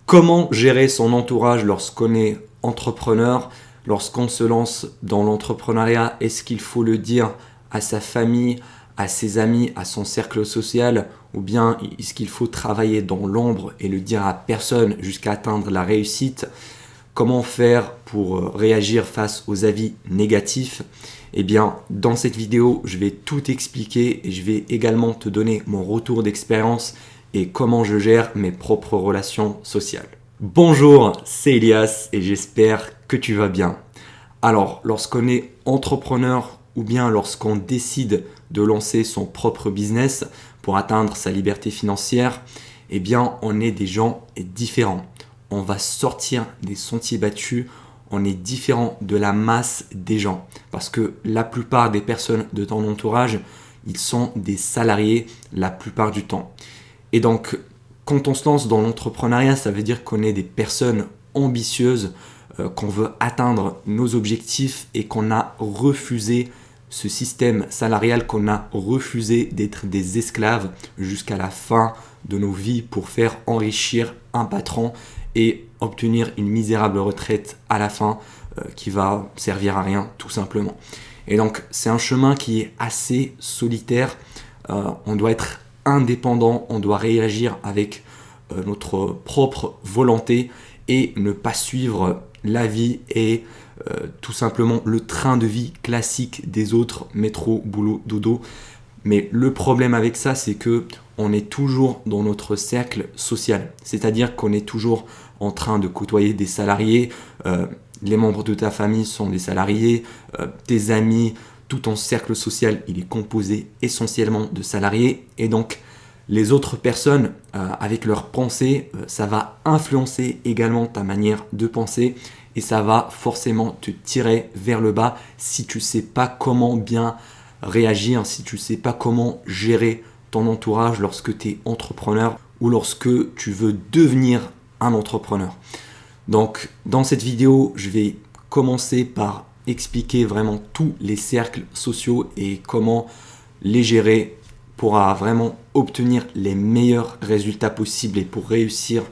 Comment gérer son entourage lorsqu'on est entrepreneur, lorsqu'on se lance dans l'entrepreneuriat? Est-ce qu'il faut le dire à sa famille, à ses amis, à son cercle social, ou bien est-ce qu'il faut travailler dans l'ombre et le dire à personne jusqu'à atteindre la réussite? Comment faire pour réagir face aux avis négatifs? Eh bien, dans cette vidéo, je vais tout expliquer et je vais également te donner mon retour d'expérience et comment je gère mes propres relations sociales. Bonjour, c'est Elias et j'espère que tu vas bien. Alors, lorsqu'on est entrepreneur ou bien lorsqu'on décide de lancer son propre business pour atteindre sa liberté financière, eh bien, on est des gens différents. On va sortir des sentiers battus, on est différent de la masse des gens. Parce que la plupart des personnes de ton entourage, ils sont des salariés la plupart du temps. Et donc, quand on se lance dans l'entrepreneuriat, ça veut dire qu'on est des personnes ambitieuses, qu'on veut atteindre nos objectifs et qu'on a refusé ce système salarial, qu'on a refusé d'être des esclaves jusqu'à la fin de nos vies pour faire enrichir un patron et obtenir une misérable retraite à la fin qui va servir à rien tout simplement. Et donc, c'est un chemin qui est assez solitaire. On doit être indépendant, on doit réagir avec notre propre volonté et ne pas suivre la vie et tout simplement le train de vie classique des autres, métro, boulot, dodo. Mais le problème avec ça, c'est que on est toujours dans notre cercle social, c'est-à-dire qu'on est toujours en train de côtoyer des salariés, les membres de ta famille sont des salariés, tes amis, tout ton cercle social, il est composé essentiellement de salariés et donc les autres personnes, avec leurs pensées, ça va influencer également ta manière de penser et ça va forcément te tirer vers le bas si tu ne sais pas comment bien réagir, si tu ne sais pas comment gérer ton entourage lorsque tu es entrepreneur ou lorsque tu veux devenir un entrepreneur. Donc, dans cette vidéo, je vais commencer par expliquer vraiment tous les cercles sociaux et comment les gérer pour vraiment obtenir les meilleurs résultats possibles et pour réussir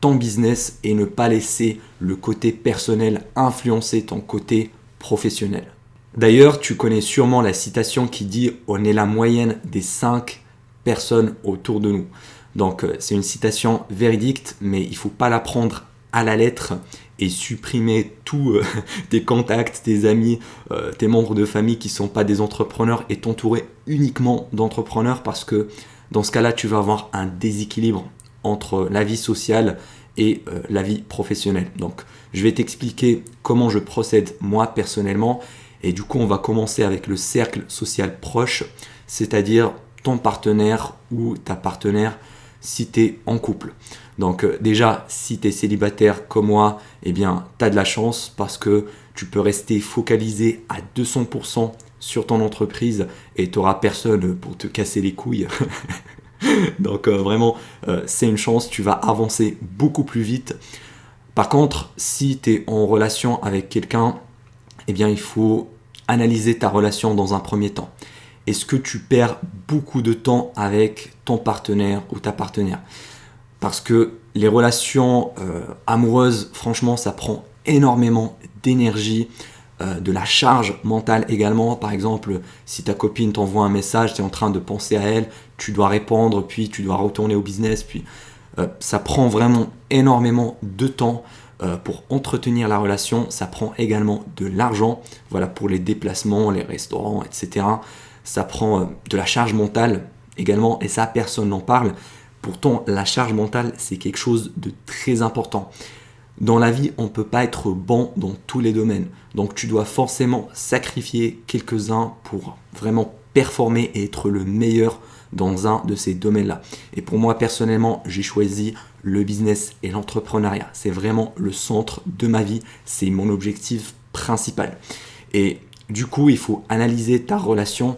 ton business et ne pas laisser le côté personnel influencer ton côté professionnel. D'ailleurs, tu connais sûrement la citation qui dit « On est la moyenne des 5 personnes autour de nous ». Donc, c'est une citation véridique, mais il ne faut pas la prendre à la lettre et supprimer tous tes contacts, tes amis, tes membres de famille qui ne sont pas des entrepreneurs et t'entourer uniquement d'entrepreneurs parce que dans ce cas-là, tu vas avoir un déséquilibre entre la vie sociale et la vie professionnelle. Donc, je vais t'expliquer comment je procède moi personnellement et du coup, on va commencer avec le cercle social proche, c'est-à-dire ton partenaire ou ta partenaire si tu es en couple. Donc déjà, si tu es célibataire comme moi, eh bien, tu as de la chance parce que tu peux rester focalisé à 200% sur ton entreprise et tu n'auras personne pour te casser les couilles. Donc vraiment, c'est une chance, tu vas avancer beaucoup plus vite. Par contre, si tu es en relation avec quelqu'un, eh bien, il faut analyser ta relation dans un premier temps. Est-ce que tu perds beaucoup de temps avec ton partenaire ou ta partenaire? Parce que les relations amoureuses, franchement, ça prend énormément d'énergie, de la charge mentale également. Par exemple, si ta copine t'envoie un message, tu es en train de penser à elle, tu dois répondre, puis tu dois retourner au business. Puis ça prend vraiment énormément de temps pour entretenir la relation. Ça prend également de l'argent, voilà, pour les déplacements, les restaurants, etc. Ça prend de la charge mentale également et ça, personne n'en parle. Pourtant, la charge mentale, c'est quelque chose de très important. Dans la vie, on ne peut pas être bon dans tous les domaines. Donc, tu dois forcément sacrifier quelques-uns pour vraiment performer et être le meilleur dans un de ces domaines-là. Et pour moi, personnellement, j'ai choisi le business et l'entrepreneuriat. C'est vraiment le centre de ma vie. C'est mon objectif principal. Et du coup, il faut analyser ta relation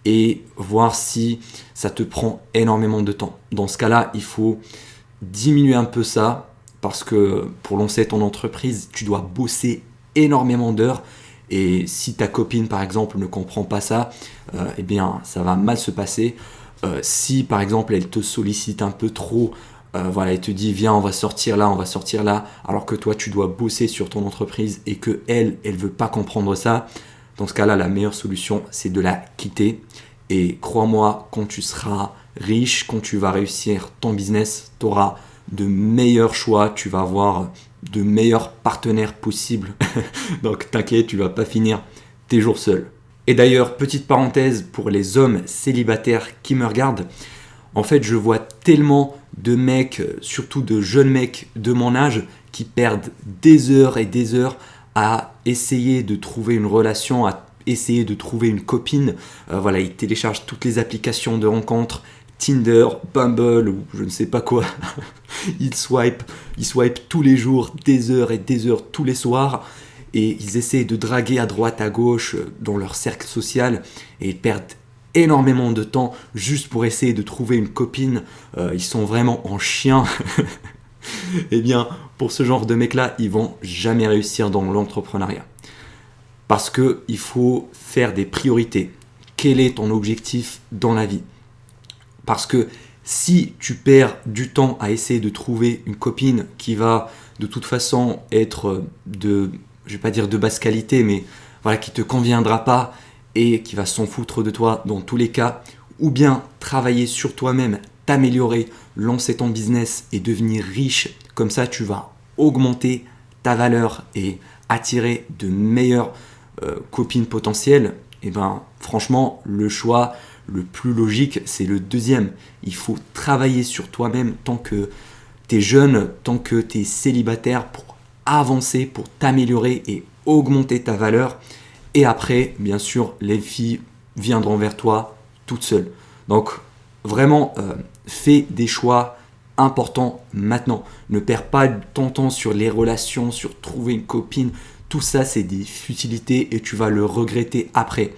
et voir si ça te prend énormément de temps. Dans ce cas-là, il faut diminuer un peu ça parce que pour lancer ton entreprise, tu dois bosser énormément d'heures et si ta copine, par exemple, ne comprend pas ça, eh bien, ça va mal se passer. Si, par exemple, elle te sollicite un peu trop voilà, il te dit viens, on va sortir là, alors que toi tu dois bosser sur ton entreprise et que elle veut pas comprendre ça. Dans ce cas-là, la meilleure solution, c'est de la quitter. Et crois-moi, quand tu seras riche, quand tu vas réussir ton business, tu auras de meilleurs choix, tu vas avoir de meilleurs partenaires possibles. Donc t'inquiète, tu vas pas finir tes jours seul. Et d'ailleurs, petite parenthèse pour les hommes célibataires qui me regardent, en fait, je vois tellement de mecs, surtout de jeunes mecs de mon âge, qui perdent des heures et des heures à essayer de trouver une relation, à essayer de trouver une copine. Voilà, ils téléchargent toutes les applications de rencontres, Tinder, Bumble ou je ne sais pas quoi. Ils swipent tous les jours, des heures et des heures tous les soirs. Et ils essaient de draguer à droite, à gauche, dans leur cercle social. Et ils perdent énormément de temps juste pour essayer de trouver une copine. Ils sont vraiment en chien. Eh bien, pour ce genre de mecs-là, ils vont jamais réussir dans l'entrepreneuriat. Parce qu'il faut faire des priorités. Quel est ton objectif dans la vie? Parce que si tu perds du temps à essayer de trouver une copine qui va de toute façon être je vais pas dire de basse qualité, mais voilà, qui te conviendra pas et qui va s'en foutre de toi dans tous les cas, ou bien travailler sur toi-même, t'améliorer, lancer ton business et devenir riche, comme ça tu vas augmenter ta valeur et attirer de meilleures copines potentielles, et ben franchement le choix le plus logique c'est le deuxième. Il faut travailler sur toi-même tant que tu es jeune, tant que tu es célibataire pour avancer, pour t'améliorer et augmenter ta valeur. Et après, bien sûr, les filles viendront vers toi toutes seules. Donc, vraiment, fais des choix importants maintenant. Ne perds pas ton temps sur les relations, sur trouver une copine. Tout ça, c'est des futilités et tu vas le regretter après.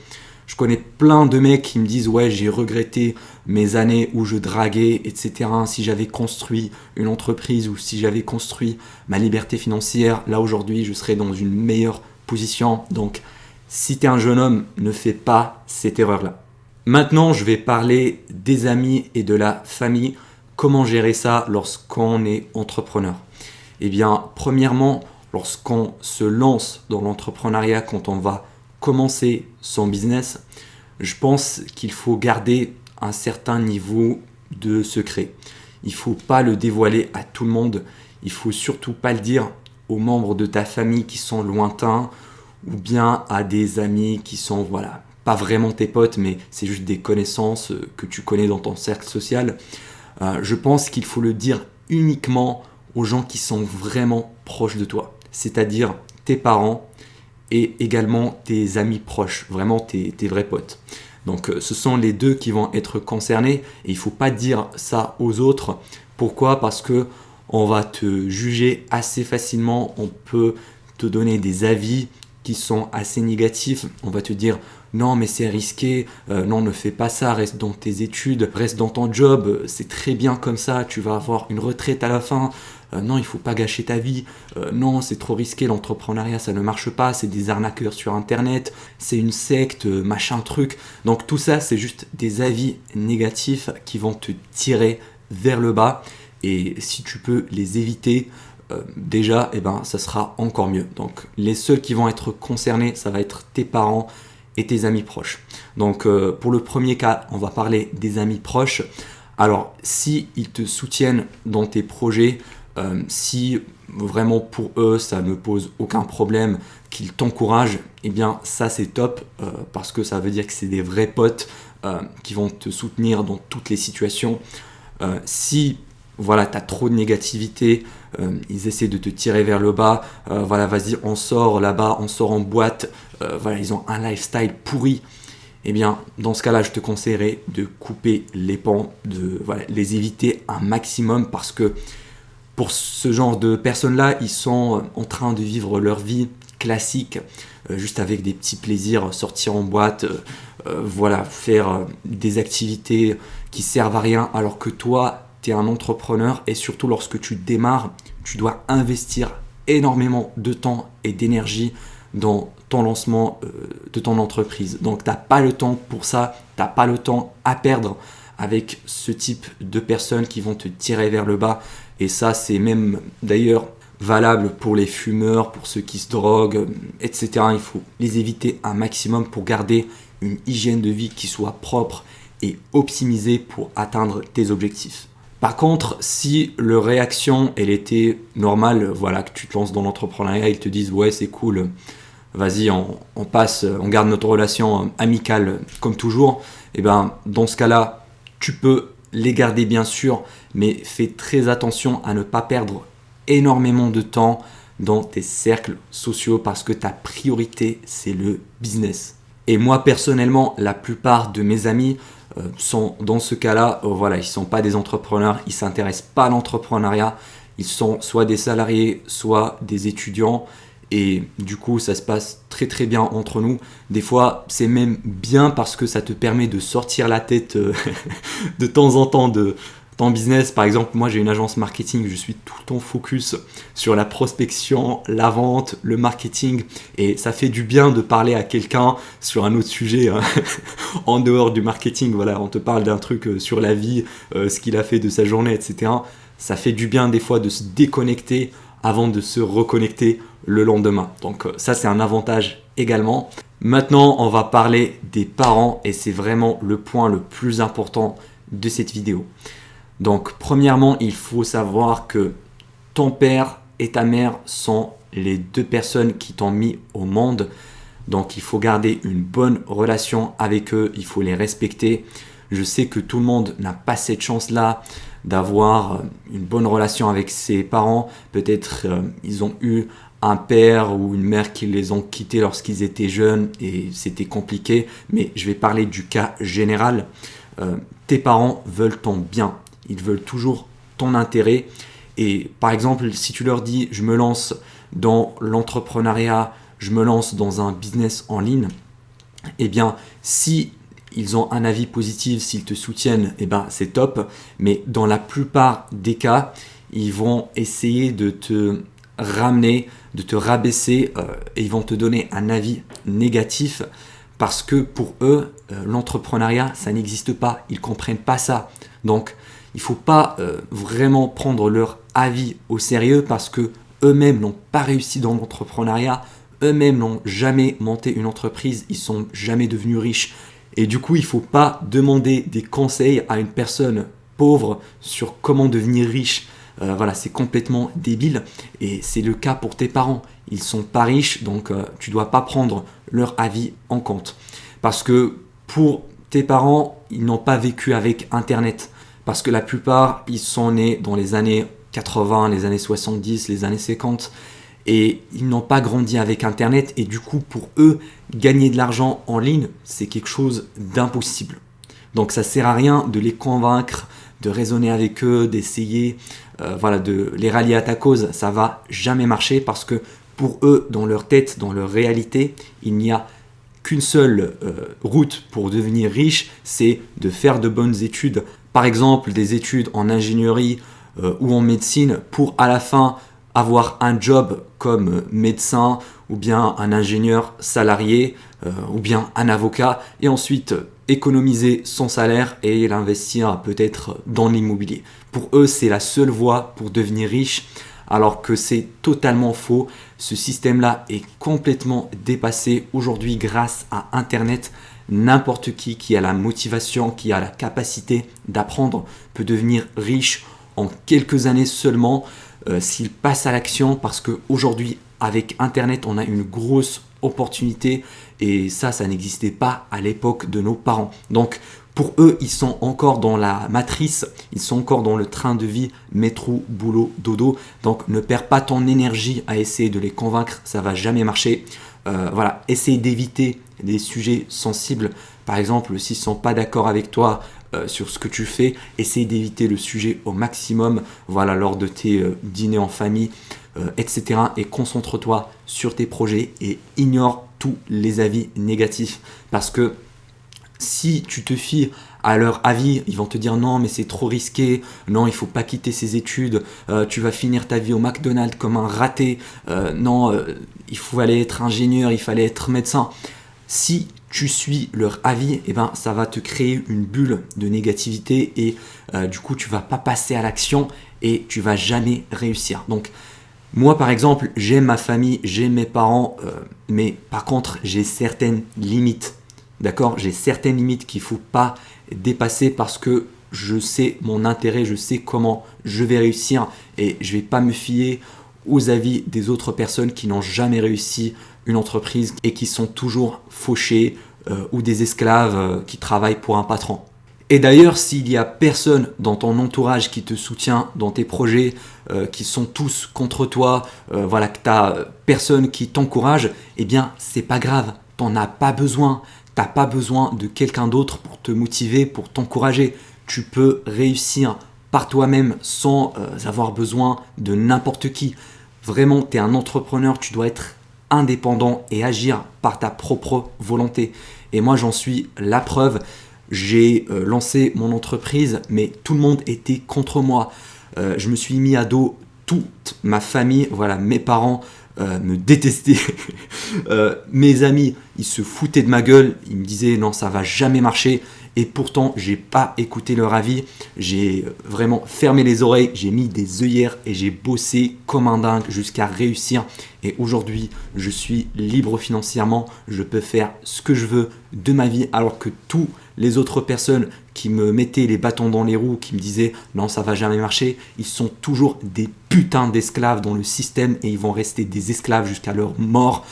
Je connais plein de mecs qui me disent « Ouais, j'ai regretté mes années où je draguais, etc. Si j'avais construit une entreprise ou si j'avais construit ma liberté financière, là aujourd'hui, je serais dans une meilleure position. » Donc, si tu es un jeune homme, ne fais pas cette erreur-là. Maintenant, je vais parler des amis et de la famille. Comment gérer ça lorsqu'on est entrepreneur? Eh bien, premièrement, lorsqu'on se lance dans l'entrepreneuriat, quand on va commencer son business, je pense qu'il faut garder un certain niveau de secret. Il ne faut pas le dévoiler à tout le monde. Il ne faut surtout pas le dire aux membres de ta famille qui sont lointains ou bien à des amis qui sont, voilà, pas vraiment tes potes, mais c'est juste des connaissances que tu connais dans ton cercle social. Je pense qu'il faut le dire uniquement aux gens qui sont vraiment proches de toi, c'est-à-dire tes parents et également tes amis proches, vraiment tes vrais potes. Donc ce sont les deux qui vont être concernés et il ne faut pas dire ça aux autres. Pourquoi? Parce que on va te juger assez facilement, on peut te donner des avis qui sont assez négatifs. On va te dire non mais c'est risqué, non ne fais pas ça, reste dans tes études, reste dans ton job, c'est très bien comme ça, tu vas avoir une retraite à la fin. Non, il faut pas gâcher ta vie. Non, c'est trop risqué, l'entrepreneuriat, ça ne marche pas. C'est des arnaqueurs sur Internet. C'est une secte, machin truc. Donc tout ça, c'est juste des avis négatifs qui vont te tirer vers le bas. Et si tu peux les éviter, déjà, eh ben, ça sera encore mieux. Donc les seuls qui vont être concernés, ça va être tes parents et tes amis proches. Donc pour le premier cas, on va parler des amis proches. Alors, si ils te soutiennent dans tes projets, si vraiment pour eux ça ne pose aucun problème, qu'ils t'encouragent, eh bien ça c'est top parce que ça veut dire que c'est des vrais potes qui vont te soutenir dans toutes les situations. Si voilà, tu as trop de négativité, ils essaient de te tirer vers le bas, voilà, vas-y, on sort là-bas, on sort en boîte, voilà, ils ont un lifestyle pourri. Eh bien, dans ce cas-là, je te conseillerais de couper les pans, de voilà, les éviter un maximum parce que pour ce genre de personnes-là, ils sont en train de vivre leur vie classique, juste avec des petits plaisirs, sortir en boîte, voilà, faire des activités qui servent à rien, alors que toi, tu es un entrepreneur et surtout lorsque tu démarres, tu dois investir énormément de temps et d'énergie dans ton lancement de ton entreprise. Donc, tu n'as pas le temps pour ça, tu n'as pas le temps à perdre avec ce type de personnes qui vont te tirer vers le bas. Et ça, c'est même d'ailleurs valable pour les fumeurs, pour ceux qui se droguent, etc. Il faut les éviter un maximum pour garder une hygiène de vie qui soit propre et optimisée pour atteindre tes objectifs. Par contre, si leur réaction, elle était normale, voilà, que tu te lances dans l'entrepreneuriat, ils te disent « ouais, c'est cool, vas-y, on passe, on garde notre relation amicale comme toujours », et ben dans ce cas-là, tu peux les garder bien sûr, mais fais très attention à ne pas perdre énormément de temps dans tes cercles sociaux parce que ta priorité, c'est le business. Et moi, personnellement, la plupart de mes amis sont dans ce cas-là, voilà, ils ne sont pas des entrepreneurs, ils ne s'intéressent pas à l'entrepreneuriat, ils sont soit des salariés, soit des étudiants. Et du coup, ça se passe très très bien entre nous. Des fois, c'est même bien parce que ça te permet de sortir la tête de temps en temps de ton business. Par exemple, moi j'ai une agence marketing, je suis tout le temps focus sur la prospection, la vente, le marketing. Et ça fait du bien de parler à quelqu'un sur un autre sujet hein, en dehors du marketing. Voilà, on te parle d'un truc sur la vie, ce qu'il a fait de sa journée, etc. Ça fait du bien des fois de se déconnecter avant de se reconnecter le lendemain. Donc ça, c'est un avantage également. Maintenant, on va parler des parents et c'est vraiment le point le plus important de cette vidéo. Donc premièrement, il faut savoir que ton père et ta mère sont les deux personnes qui t'ont mis au monde. Donc il faut garder une bonne relation avec eux, il faut les respecter. Je sais que tout le monde n'a pas cette chance-là d'avoir une bonne relation avec ses parents. Peut-être ils ont eu un père ou une mère qui les ont quittés lorsqu'ils étaient jeunes et c'était compliqué. Mais je vais parler du cas général. Tes parents veulent ton bien. Ils veulent toujours ton intérêt. Et par exemple, si tu leur dis « je me lance dans l'entrepreneuriat, je me lance dans un business en ligne », eh bien, si ils ont un avis positif, s'ils te soutiennent, eh ben, c'est top. Mais dans la plupart des cas, ils vont essayer de te ramener, de te rabaisser et ils vont te donner un avis négatif parce que pour eux, l'entrepreneuriat, ça n'existe pas. Ils ne comprennent pas ça. Donc, il ne faut pas vraiment prendre leur avis au sérieux parce que eux-mêmes n'ont pas réussi dans l'entrepreneuriat, eux-mêmes n'ont jamais monté une entreprise, ils ne sont jamais devenus riches. Et du coup, il ne faut pas demander des conseils à une personne pauvre sur comment devenir riche. Voilà, c'est complètement débile et c'est le cas pour tes parents. Ils ne sont pas riches, donc tu ne dois pas prendre leur avis en compte. Parce que pour tes parents, ils n'ont pas vécu avec Internet. Parce que la plupart, ils sont nés dans les années 80, les années 70, les années 50 et ils n'ont pas grandi avec Internet et du coup, pour eux, gagner de l'argent en ligne, c'est quelque chose d'impossible. Donc ça ne sert à rien de les convaincre, de raisonner avec eux, d'essayer voilà, de les rallier à ta cause. Ça ne va jamais marcher parce que pour eux, dans leur tête, dans leur réalité, il n'y a qu'une seule route pour devenir riche, c'est de faire de bonnes études. Par exemple, des études en ingénierie ou en médecine pour à la fin avoir un job comme médecin ou bien un ingénieur salarié ou bien un avocat et ensuite économiser son salaire et l'investir peut-être dans l'immobilier. Pour eux, c'est la seule voie pour devenir riche alors que c'est totalement faux. Ce système-là est complètement dépassé aujourd'hui grâce à Internet. N'importe qui a la motivation, qui a la capacité d'apprendre peut devenir riche en quelques années seulement s'il passe à l'action parce qu'aujourd'hui avec Internet on a une grosse opportunité et ça n'existait pas à l'époque de nos parents. Donc pour eux ils sont encore dans la matrice, ils sont encore dans le train de vie métro, boulot, dodo. Donc ne perds pas ton énergie à essayer de les convaincre, ça va jamais marcher. Voilà, essaye d'éviter des sujets sensibles. Par exemple, s'ils ne sont pas d'accord avec toi sur ce que tu fais, essaye d'éviter le sujet au maximum, voilà, lors de tes dîners en famille, etc. Et concentre-toi sur tes projets et ignore tous les avis négatifs. Parce que si tu te fies à leur avis, ils vont te dire non mais c'est trop risqué, non il faut pas quitter ses études, tu vas finir ta vie au McDonald's comme un raté, non il fallait être ingénieur, il fallait être médecin. Si tu suis leur avis, eh ben, ça va te créer une bulle de négativité et du coup, tu vas pas passer à l'action et tu vas jamais réussir. Donc, moi, par exemple, j'aime ma famille, j'aime mes parents, mais par contre, j'ai certaines limites. D'accord? J'ai certaines limites qu'il ne faut pas dépasser parce que je sais mon intérêt, je sais comment je vais réussir et je ne vais pas me fier aux avis des autres personnes qui n'ont jamais réussi une entreprise et qui sont toujours fauchés ou des esclaves qui travaillent pour un patron. Et d'ailleurs, s'il y a personne dans ton entourage qui te soutient dans tes projets, qui sont tous contre toi, voilà, que tu n'as personne qui t'encourage, eh bien, c'est pas grave, tu n'en as pas besoin. Tu n'as pas besoin de quelqu'un d'autre pour te motiver, pour t'encourager. Tu peux réussir par toi-même sans avoir besoin de n'importe qui. Vraiment, tu es un entrepreneur, tu dois être indépendant et agir par ta propre volonté. Et moi, j'en suis la preuve. J'ai lancé mon entreprise, mais tout le monde était contre moi. Je me suis mis à dos toute ma famille, voilà, mes parents me détestaient. Mes amis, ils se foutaient de ma gueule, ils me disaient non, ça va jamais marcher. Et pourtant, j'ai pas écouté leur avis. J'ai vraiment fermé les oreilles, j'ai mis des œillères et j'ai bossé comme un dingue jusqu'à réussir. Et aujourd'hui, je suis libre financièrement. Je peux faire ce que je veux de ma vie, alors que tous les autres personnes qui me mettaient les bâtons dans les roues, qui me disaient non, ça va jamais marcher, ils sont toujours des putains d'esclaves dans le système et ils vont rester des esclaves jusqu'à leur mort.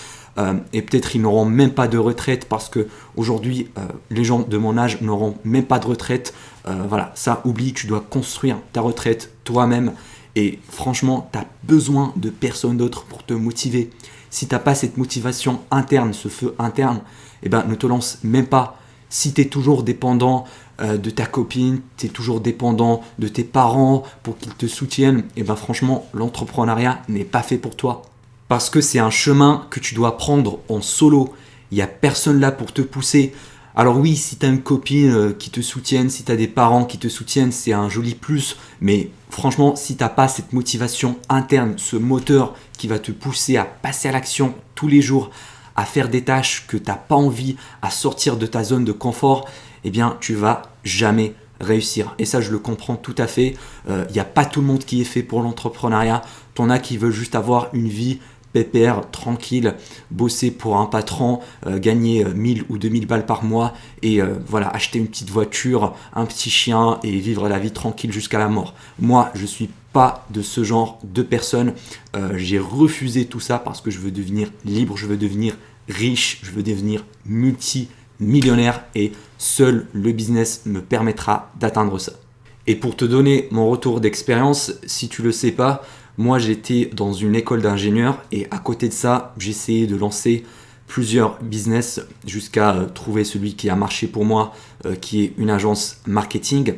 Et peut-être ils n'auront même pas de retraite parce que aujourd'hui les gens de mon âge n'auront même pas de retraite. Voilà, ça oublie, tu dois construire ta retraite toi-même et franchement tu as besoin de personne d'autre pour te motiver. Si tu n'as pas cette motivation interne, ce feu interne, eh ben, ne te lance même pas. Si tu es toujours dépendant de ta copine, tu es toujours dépendant de tes parents pour qu'ils te soutiennent, eh ben, franchement l'entrepreneuriat n'est pas fait pour toi. Parce que c'est un chemin que tu dois prendre en solo. Il n'y a personne là pour te pousser. Alors oui, si tu as une copine qui te soutienne, si tu as des parents qui te soutiennent, c'est un joli plus. Mais franchement, si tu n'as pas cette motivation interne, ce moteur qui va te pousser à passer à l'action tous les jours, à faire des tâches que tu n'as pas envie, à sortir de ta zone de confort, eh bien tu vas jamais réussir. Et ça, je le comprends tout à fait. Il n'y a pas tout le monde qui est fait pour l'entrepreneuriat. T'en as qui veulent juste avoir une vie pépère, tranquille, bosser pour un patron, gagner 1000 ou 2000 balles par mois et voilà, acheter une petite voiture, un petit chien et vivre la vie tranquille jusqu'à la mort. Moi, je suis pas de ce genre de personne. J'ai refusé tout ça parce que je veux devenir libre, je veux devenir riche, je veux devenir multimillionnaire et seul le business me permettra d'atteindre ça. Et pour te donner mon retour d'expérience, si tu le sais pas, moi j'étais dans une école d'ingénieur et à côté de ça, j'essayais de lancer plusieurs business jusqu'à trouver celui qui a marché pour moi, qui est une agence marketing.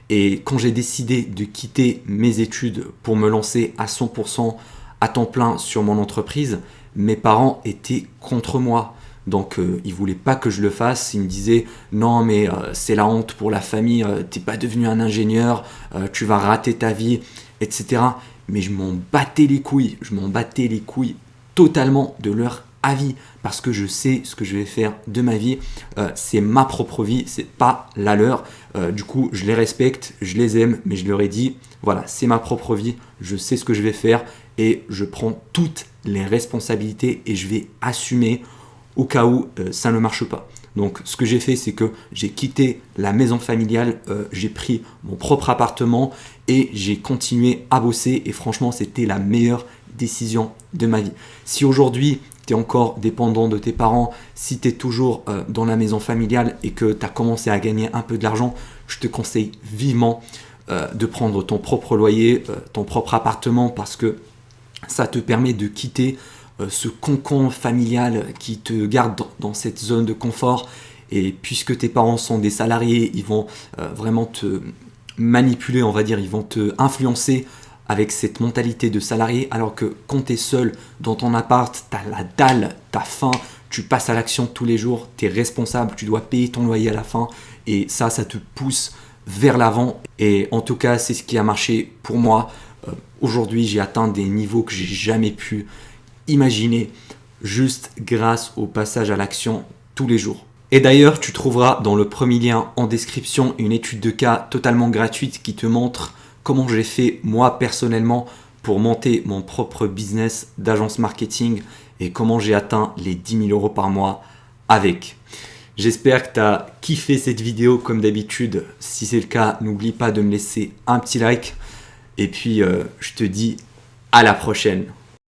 Et quand j'ai décidé de quitter mes études pour me lancer à 100% à temps plein sur mon entreprise, mes parents étaient contre moi. Donc ils ne voulaient pas que je le fasse. Ils me disaient non mais c'est la honte pour la famille, t'es pas devenu un ingénieur, tu vas rater ta vie, etc. Mais je m'en battais les couilles, totalement de leur avis parce que je sais ce que je vais faire de ma vie. C'est ma propre vie, c'est pas la leur. Du coup, je les respecte, je les aime, mais je leur ai dit voilà, c'est ma propre vie, je sais ce que je vais faire et je prends toutes les responsabilités et je vais assumer au cas où ça ne marche pas. Donc ce que j'ai fait, c'est que j'ai quitté la maison familiale, j'ai pris mon propre appartement et j'ai continué à bosser et franchement c'était la meilleure décision de ma vie. Si aujourd'hui tu es encore dépendant de tes parents, si tu es toujours dans la maison familiale et que tu as commencé à gagner un peu de l'argent, je te conseille vivement de prendre ton propre loyer, ton propre appartement parce que ça te permet de quitter ce cocon familial qui te garde dans cette zone de confort. Et puisque tes parents sont des salariés, ils vont vraiment te manipuler, on va dire, ils vont te influencer avec cette mentalité de salarié, alors que quand tu es seul dans ton appart, tu as la dalle, tu as faim, tu passes à l'action tous les jours, tu es responsable, tu dois payer ton loyer à la fin, et ça te pousse vers l'avant. Et en tout cas, c'est ce qui a marché pour moi. Aujourd'hui, j'ai atteint des niveaux que j'ai jamais pu imaginer juste grâce au passage à l'action tous les jours. Et d'ailleurs, tu trouveras dans le premier lien en description une étude de cas totalement gratuite qui te montre comment j'ai fait moi personnellement pour monter mon propre business d'agence marketing et comment j'ai atteint les 10 000 € par mois avec. J'espère que tu as kiffé cette vidéo comme d'habitude. Si c'est le cas, n'oublie pas de me laisser un petit like. Et puis, je te dis à la prochaine.